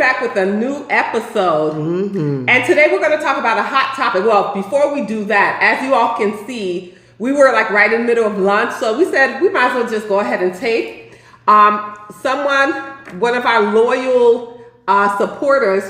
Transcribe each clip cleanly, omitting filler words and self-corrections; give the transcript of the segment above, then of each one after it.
back with a new episode. Mm-hmm. And today we're going to talk about a hot topic. Well, before we do that, as you all can see, we were like right in the middle of lunch. So we said we might as well just go ahead and take. One of our loyal supporters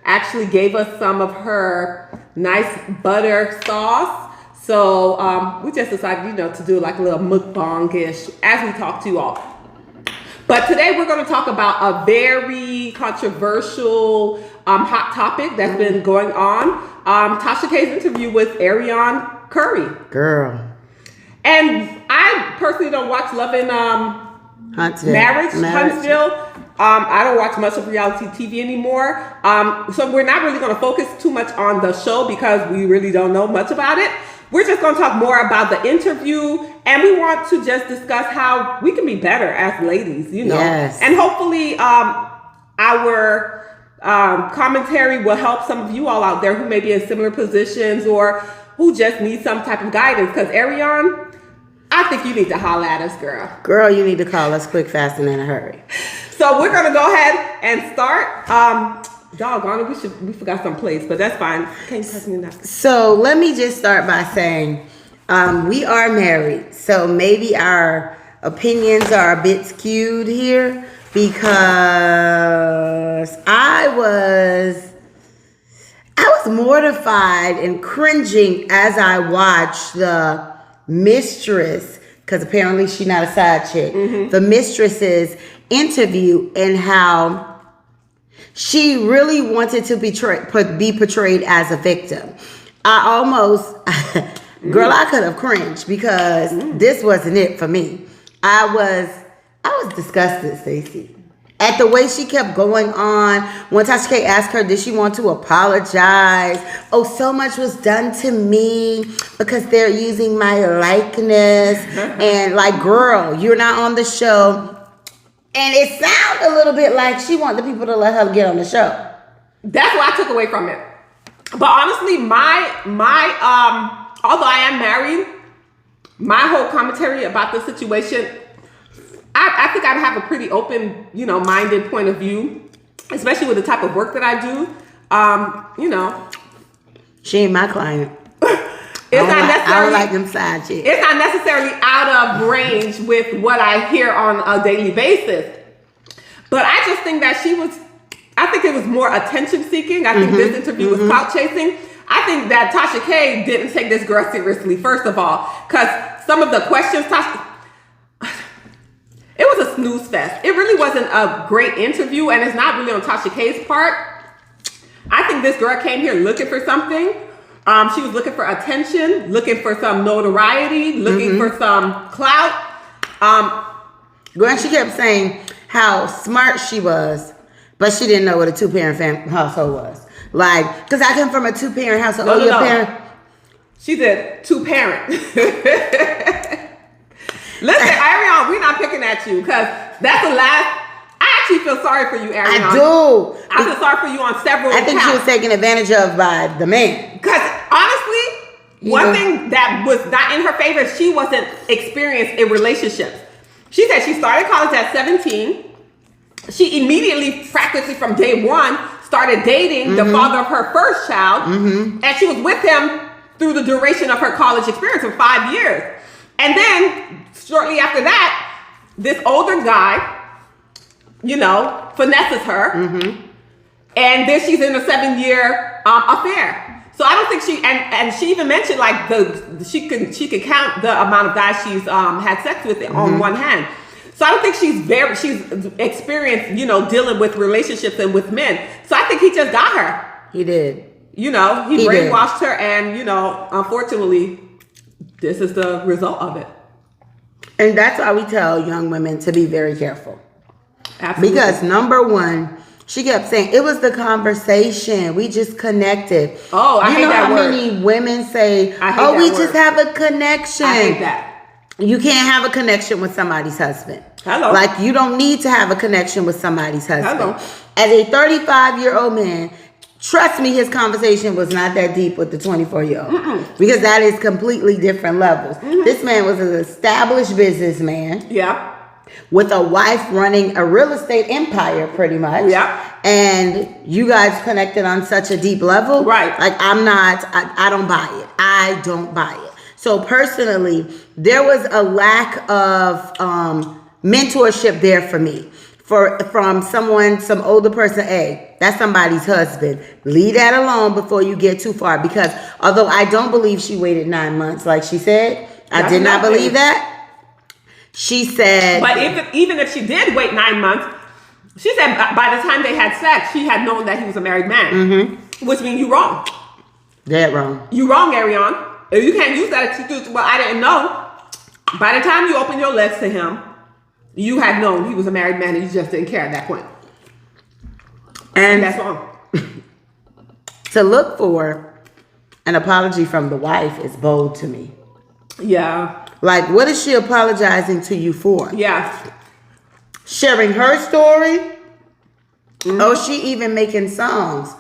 actually gave us some of her nice butter sauce. So we just decided, to do like a little mukbang-ish as we talk to you all. But today we're going to talk about a very controversial hot topic that's been going on. Tasha K's interview with Arionne Curry. Girl. And I personally don't watch Love and Marriage Huntsville. I don't watch much of reality TV anymore. So we're not really going to focus too much on the show because we really don't know much about it. We're just going to talk more about the interview, and we want to just discuss how we can be better as ladies, Yes. And hopefully our commentary will help some of you all out there who may be in similar positions or who just need some type of guidance. Because Arionne, I think you need to holler at us, girl. Girl, you need to call us quick, fast, and in a hurry. So we're going to go ahead and start. Doggone it, we forgot some plates, but that's fine. Can't touch me now. So let me just start by saying we are married. So maybe our opinions are a bit skewed here because I was mortified and cringing as I watched the mistress, because apparently she's not a side chick, the mistress's interview and how she really wanted to be portrayed as a victim. I almost, girl, I could have cringed because this wasn't it for me. I was disgusted, Stacey, at the way she kept going on. When Tasha K asked her, did she want to apologize? Oh, so much was done to me because they're using my likeness. And like, girl, you're not on the show. And it sounded a little bit like she wanted the people to let her get on the show. That's what I took away from it. But honestly, my although I am married, my whole commentary about the situation, I think I'd have a pretty open, minded point of view, especially with the type of work that I do. She ain't my client. I don't like them side chicks. It's not necessarily out of range with what I hear on a daily basis. But I just think that I think it was more attention seeking. I think this interview was clout chasing. I think that Tasha K didn't take this girl seriously, first of all, because some of the questions, it was a snooze fest. It really wasn't a great interview, and it's not really on Tasha K's part. I think this girl came here looking for something. She was looking for attention, looking for some notoriety, looking for some clout. Girl, she kept saying how smart she was, but she didn't know what a two-parent household was. Like, because I come from a two-parent household. No. Parent. She said two-parent. Listen, Arionne, we're not picking at you because that's the last. I actually feel sorry for you, Arionne. I do. I feel sorry for you on several I think accounts. she was taken advantage of by the man. Because honestly, one thing that was not in her favor is she wasn't experienced in relationships. She said she started college at 17. She immediately, practically from day one, started dating the father of her first child. And she was with him through the duration of her college experience of 5 years. And then, shortly after that, this older guy, finesses her. And then she's in a 7-year affair. So I don't think and she even mentioned like she could count the amount of guys she's had sex with on one hand. So I don't think she's experienced, dealing with relationships and with men. So I think he just got her. He did. He brainwashed her, and unfortunately, this is the result of it. And that's why we tell young women to be very careful. Absolutely. Because number one, she kept saying it was the conversation. We just connected. Oh, I hate that word. You know how many women say, just have a connection. I hate that. You can't have a connection with somebody's husband. Hello. Like, you don't need to have a connection with somebody's husband. Hello. As a 35-year-old man, trust me, his conversation was not that deep with the 24-year-old. Because that is completely different levels. This man was an established businessman. Yeah. with a wife running a real estate empire, pretty much. Yeah. And you guys connected on such a deep level. Right. Like, I don't buy it. I don't buy it. So personally, there was a lack of mentorship there for me. From some older person. Hey, that's somebody's husband. Leave that alone before you get too far. Because although I don't believe she waited 9 months, like she said, I did not believe that. She said, but even if she did wait 9 months, she said by the time they had sex, she had known that he was a married man. Mm-hmm. Which means you wrong. Dead wrong. You wrong, Arionne. If you can't use that excuse, well, I didn't know. By the time you opened your lips to him, you had known he was a married man and you just didn't care at that point. And that's wrong. To look for an apology from the wife is bold to me. Yeah. Like, what is she apologizing to you for? Yeah. Sharing her story? Mm-hmm. Or she even making songs?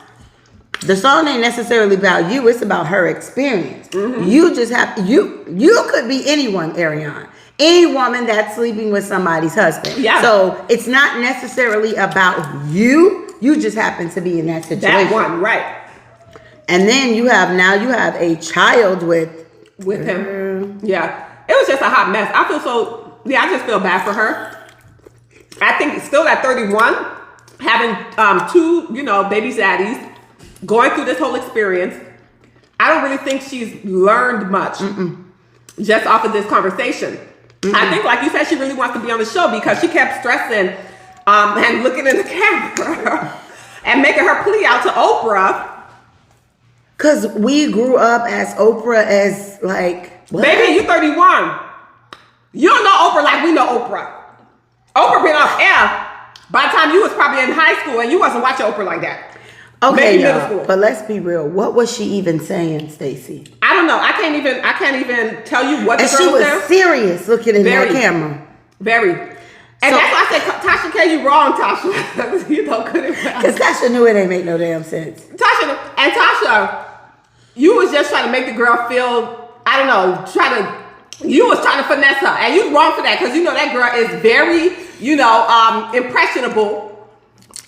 The song ain't necessarily about you. It's about her experience. Mm-hmm. You just have you could be anyone, Arionne. Any woman that's sleeping with somebody's husband. Yeah. So it's not necessarily about you. You just happen to be in that situation. That one, right. And then you have a child with him. Yeah. It was just a hot mess. I just feel bad for her. I think still at 31, having two, baby daddies, going through this whole experience, I don't really think she's learned much just off of this conversation. Mm-mm. I think, like you said, she really wants to be on the show because she kept stressing and looking in the camera and making her plea out to Oprah. Because we grew up as Oprah as like... What? Baby, you 31. You don't know Oprah like we know Oprah. Oprah been off air by the time you was probably in high school and you wasn't watching Oprah like that. Okay, y'all, but let's be real. What was she even saying, Stacey? I don't know. I can't even tell you what the girl was saying. And she was serious looking in that camera. Very. And that's why I said, Tasha K, you wrong, Tasha. You know, good and well. Because Tasha knew it ain't make no damn sense. Tasha, you was just trying to make the girl feel, I don't know, you was trying to finesse her. And you wrong for that because you know that girl is very, impressionable.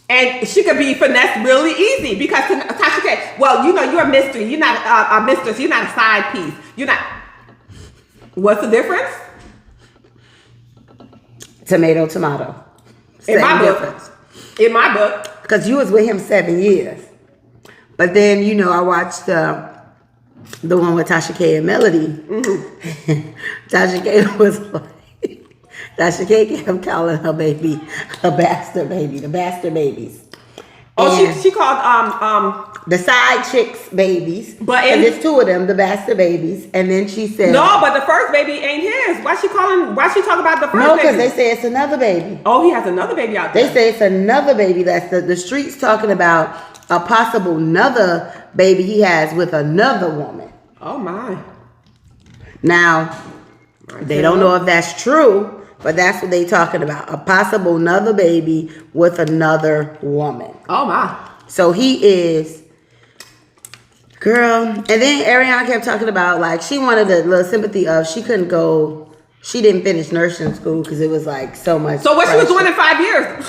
And she could be finessed really easy because Tasha K, well, you're a mystery. You're not a mistress. You're not a side piece. You're not. What's the difference? Tomato. In my book. Because you was with him 7 years. But then, I watched the one with Tasha K and Melody. Mm-hmm. Tasha K was like, Tasha K kept calling her baby a bastard baby, the bastard babies. Oh, she called the side chicks babies. But there's two of them, the bastard babies. And then she said, no, but the first baby ain't his. Why she talking about the first baby? No, because they say it's another baby. Oh, he has another baby out there. They say it's another baby. That's the streets talking about a possible another baby he has with another woman. Oh my. Now, they don't know if that's true. But that's what they talking about. A possible another baby with another woman. Oh, my. So he is... Girl. And then Arionne kept talking about, like, she wanted a little sympathy of she couldn't go... She didn't finish nursing school because it was, like, so much... So what she was doing in 5 years?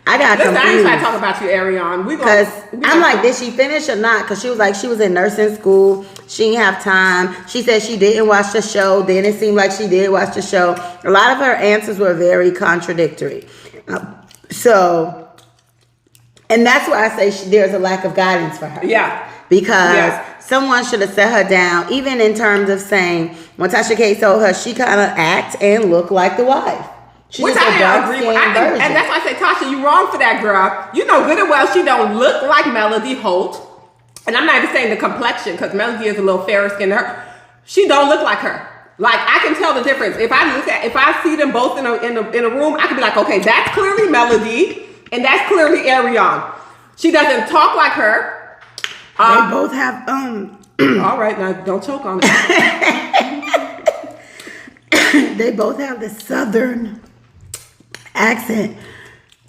I got confused. I ain't trying to talk about you, Arionne. Because I'm like, did she finish or not? Because she was like, she was in nursing school. She didn't have time. She said she didn't watch the show. Then it seemed like she did watch the show. A lot of her answers were very contradictory. And that's why I say there's a lack of guidance for her. Yeah. Because someone should have set her down, even in terms of saying, when Tasha K told her she kind of act and look like the wife. Which I didn't agree with. And that's why I say, Tasha, you wrong for that girl. You know good and well she don't look like Melody Holt. And I'm not even saying the complexion, because Melody is a little fairer skinned than her. She don't look like her. Like, I can tell the difference. If I see them both in a room, I can be like, okay, that's clearly Melody, and that's clearly Arionne. She doesn't talk like her. They both have all right, now don't choke on it. They both have the southern accent.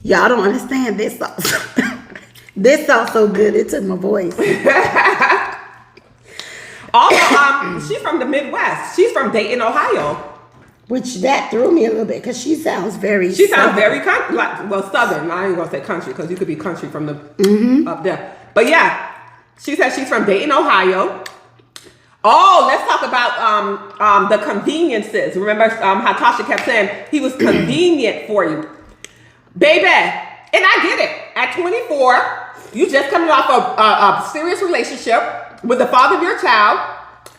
Y'all don't understand this sauce. This sauce so good it took my voice. Also, she's from the Midwest. She's from Dayton, Ohio. Which that threw me a little bit because she sounds very. She sounds very southern. I ain't gonna say country because you could be country from the up there. But yeah, she said she's from Dayton, Ohio. Oh, let's talk about the conveniences. Remember how Tasha kept saying he was convenient for you, baby. And I get it. At 24, you just coming off a serious relationship with the father of your child.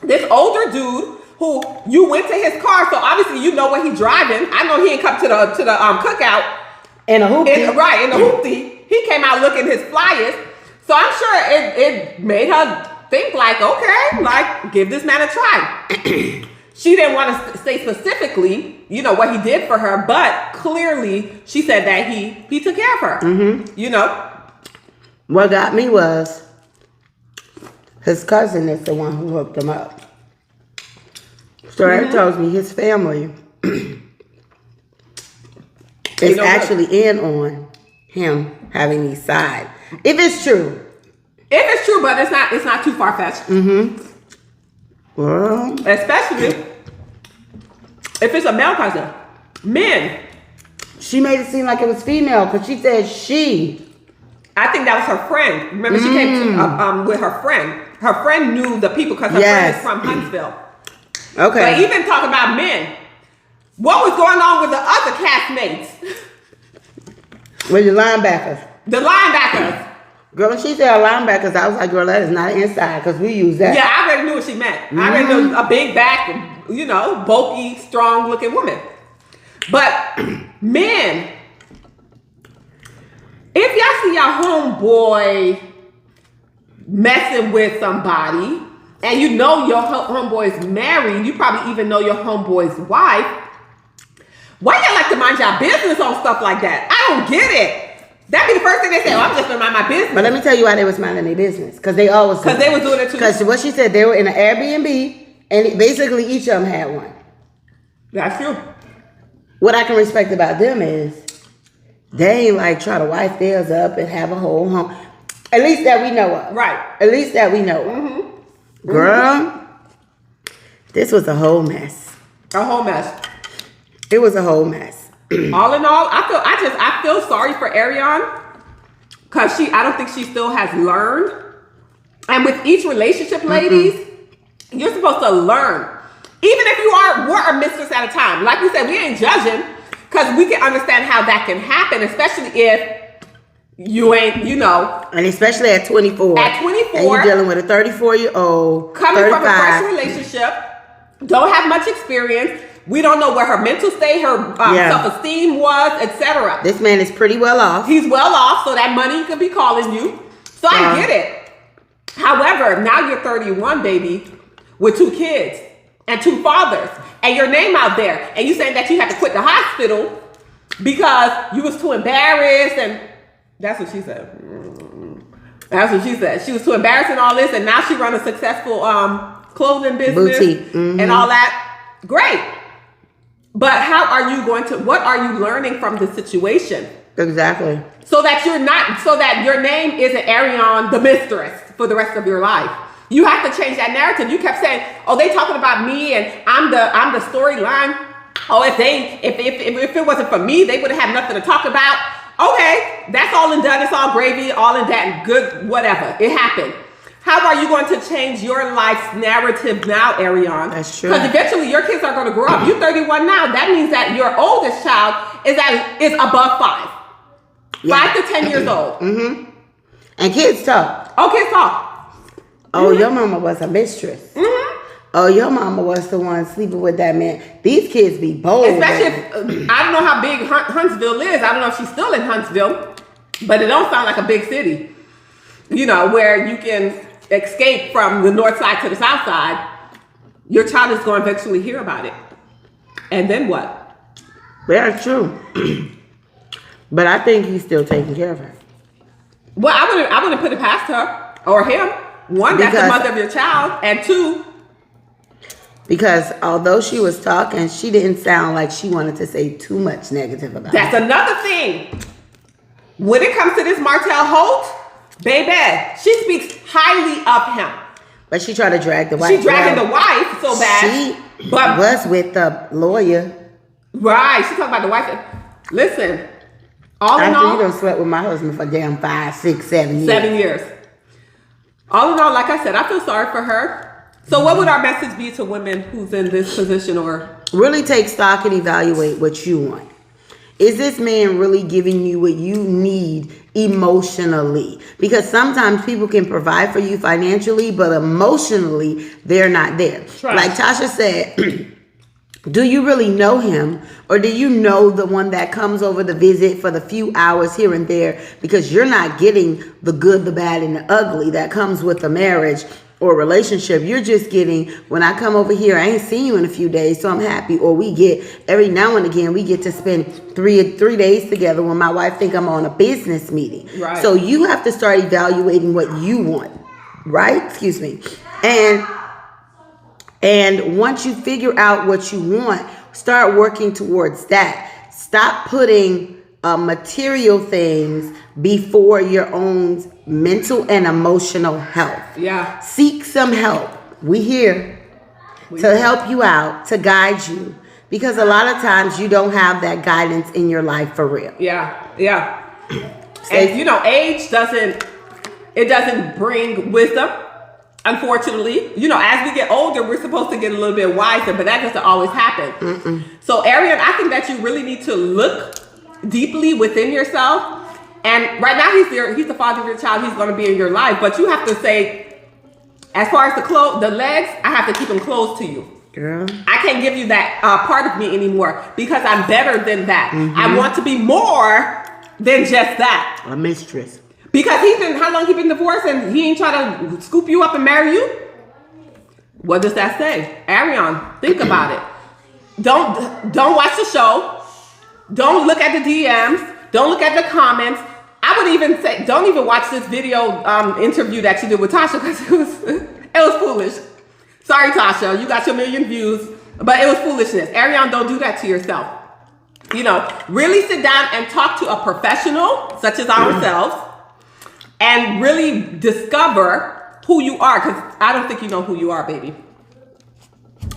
This older dude. Who you went to his car, so obviously you know what he's driving. I know he ain't come to the cookout in a hoopty. Right, in the hoopty. He came out looking his flyest. So I'm sure it made her think like, okay, like give this man a try. She didn't want to say specifically, you know, what he did for her, but clearly she said that he took care of her. You know. What got me was his cousin is the one who hooked him up. So that tells me his family is actually in on him having his side. If it's true. If it's true, but it's not too far-fetched. Well, especially if it's a male cousin. Men. She made it seem like it was female because she said she. I think that was her friend. Remember, she came with her friend. Her friend knew the people because her friend is from Huntsville. Okay. But even talk about men. What was going on with the other castmates? With the linebackers. The linebackers. Girl, when she said linebackers, I was like, girl, that is not inside because we use that. Yeah, I already knew what she meant. I already knew a big back, you know, bulky, strong looking woman. But men, if y'all see your homeboy messing with somebody, and you know your homeboy's married, you probably even know your homeboy's wife, why y'all like to mind your business on stuff like that? I don't get it. That'd be the first thing they say, oh, I'm just gonna mind my business. But let me tell you why they was minding their business. Because they always Because they was doing it too. Because what she said, they were in an Airbnb, and basically each of them had one. That's true. What I can respect about them is they ain't like try to wife theirs up and have a whole home. At least that we know of. Right. At least that we know of. Girl, this was a whole mess. A whole mess. It was a whole mess. All in all, I feel sorry for Arionne because I don't think she still has learned. And with each relationship, ladies, you're supposed to learn. Even if we're a mistress at a time. Like we said, we ain't judging because we can understand how that can happen, especially if you ain't, you know. And especially at 24. At 24. And you're dealing with a 34-year-old, coming 35. from a fresh relationship, don't have much experience. We don't know where her mental state, her self-esteem was, etc. This man is pretty well off. He's well off, so that money could be calling you. So I get it. However, now you're 31, baby, with 2 kids and 2 fathers, and your name out there, and you saying that you had to quit the hospital because you was too embarrassed, and that's what she said. That's what she said. She was too embarrassed and all this, and now she run a successful clothing business boutique and all that. Great. But what are you learning from the situation? Exactly. So that your name isn't Arionne the mistress for the rest of your life. You have to change that narrative. You kept saying, "Oh, they talking about me and I'm the storyline." Oh, if it wasn't for me, they would have had nothing to talk about. Okay, that's all and done. It's all gravy, all in that good, whatever. It happened. How are you going to change your life's narrative now, Arionne? That's true. Because eventually your kids are going to grow up. You're 31 now. That means that your oldest child is above 5. Yeah. 5 to 10 years old. And kids talk. Oh, kids talk. Oh, your mama was a mistress. Oh, your mama was the one sleeping with that man. These kids be bold. Especially if, I don't know how big Huntsville is. I don't know if she's still in Huntsville. But it don't sound like a big city. You know, where you can escape from the north side to the south side. Your child is going to eventually hear about it. And then what? That's true. But I think he's still taking care of her. Well, I wouldn't put it past her or him. 1, that's the mother of your child. And 2, because although she was talking, she didn't sound like she wanted to say too much negative about it. That's another thing. When it comes to this Martell Holt, baby, she speaks highly of him. But she tried to drag the wife. She dragging the wife so bad. But was with the lawyer. Right. She talking about the wife. Listen, all in After all, you done slept with my husband for damn 5, 6, 7 years. 7 years. All in all, like I said, I feel sorry for her. So what would our message be to women who's in this position or? Really take stock and evaluate what you want. Is this man really giving you what you need emotionally? Because sometimes people can provide for you financially, but emotionally, they're not there. Right. Like Tasha said, do you really know him? Or do you know the one that comes over to visit for the few hours here and there? Because you're not getting the good, the bad, and the ugly that comes with a marriage or relationship. You're just getting, when I come over here, I ain't seen you in a few days, so I'm happy. Or we get, every now and again, we get to spend three days together when my wife think I'm on a business meeting. Right. So you have to start evaluating what you want, right? Excuse me. And once you figure out what you want, start working towards that. Stop putting material things before your own mental and emotional health. Yeah. Seek some help. We here to help you out, to guide you. Because a lot of times you don't have that guidance in your life for real. Yeah. Yeah. And you know, age doesn't bring wisdom. Unfortunately, you know, as we get older, we're supposed to get a little bit wiser, but that doesn't always happen. Mm-mm. So, Arionne, I think that you really need to look deeply within yourself. And right now, he's the father of your child. He's going to be in your life, but you have to say, as far as the legs, I have to keep them close to you. Girl, I can't give you that part of me anymore because I'm better than that. Mm-hmm. I want to be more than just that. A mistress. Because how long he been divorced and he ain't trying to scoop you up and marry you? What does that say? Arionne, think about it. Don't watch the show. Don't look at the DMs. Don't look at the comments. I would even say, don't even watch this video interview that you did with Tasha because it was foolish. Sorry, Tasha, you got your 1 million views, but it was foolishness. Arionne, don't do that to yourself. You know, really sit down and talk to a professional such as ourselves. And really discover who you are, because I don't think you know who you are, baby.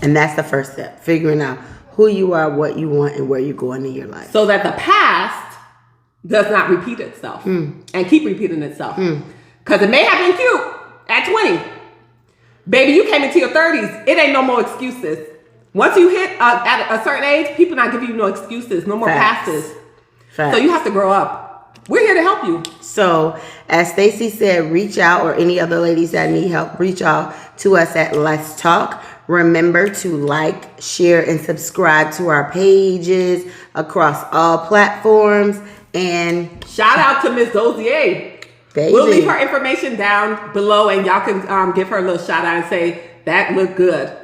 And that's the first step, figuring out who you are, what you want, and where you're going in your life. So that the past does not repeat itself and keep repeating itself. Because it may have been cute at 20. Baby, you came into your 30s. It ain't no more excuses. Once you hit at a certain age, people not giving you no excuses, no more passes. So you have to grow up. We're here to help you. So, as Stacey said, reach out, or any other ladies that need help, reach out to us at Let's Talk. Remember to like, share, and subscribe to our pages across all platforms. And shout out to Miss Dozier. Baby. We'll leave her information down below, and y'all can give her a little shout out and say, that looked good.